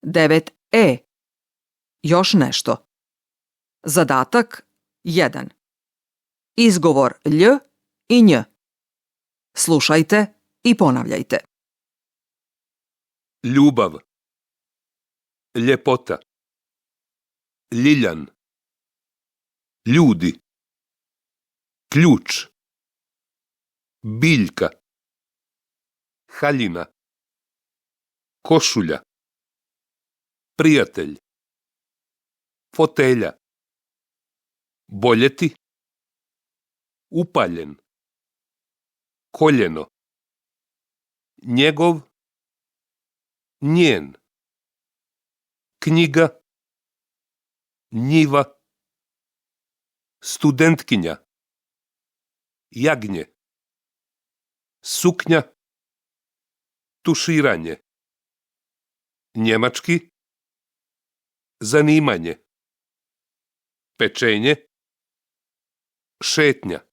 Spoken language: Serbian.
9e. Još nešto. Zadatak 1. Izgovor lj i nj. Slušajte i ponavljajte. Ljubav, ljepota, ljiljan, ljudi, ključ, biljka, haljina, košulja, prijatelj, fotelja, boljeti, upaljen, koljeno, njegov, njen, knjiga, njiva, studentkinja, jagnje, suknja, tuširanje, njemački, zanimanje, pečenje, šetnja.